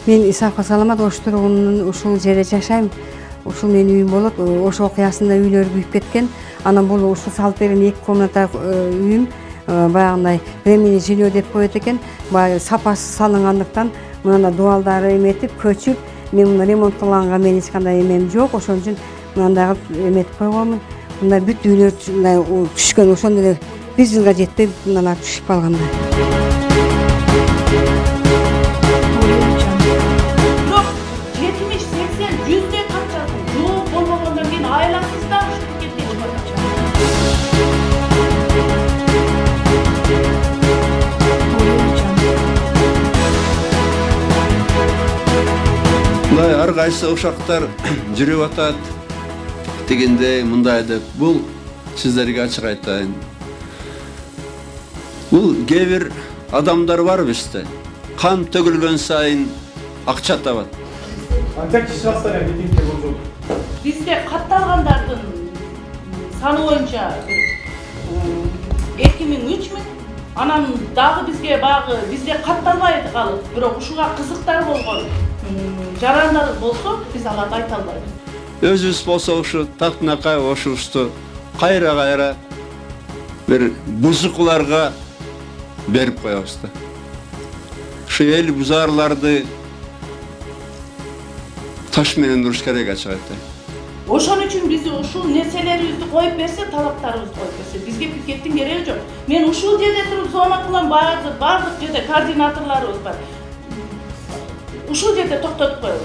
Мен Исааков Саламат Ош тургунунун ушул жерде жашайм. Ушул менин үйүм болот. Ош окуясында үйлөр күйүп кеткен. Анан бул ушул салып берген 2 комната үйүм баягындай времени жилье деп коет экен. Баягы сапасы салынгандыктан мына дуалдары эметип, көчүп, мен муну ремонт кылганга мен эч кандай эмем жок. Ошон үчүн мындай кылып эметип койгонмун. Мындай бүт үйлөр түшкөн, ошондо эле 1 жылга жетпей мыналар түшүп калганда. Ар кайсы ушактар жүрүп атат дегенде мындай деп бул сиздерге ачык айтайын. Бул кээ бир адамдар бар бизде. Кан төгүлгөн сайын акча табат. Анча киши бастан митингге болжол. Бизде катталгандардын саны боюнча 2000-3000, анан дагы бизге багы бизде катталбай калып, бирок ушуга кызыктар болгон жарандар болсо, биз аларды айта албайбыз. Өзүбүз болсо ушу тактынакай ошубузду кайра бир бузукуларга берип коебуз да. Ушу эл бузарларды таш менен уруш керек ачык айтайын. Ошон үчүн биз ушул нерселерибизди коюп берсе, талаптарыбызды коюп берсе, бизге пикеттин кереги жок. Мен ушул жерде туруп зона кылам, бардык жерде координаторлорубуз бар. Ушул жерде токтотуп коелу.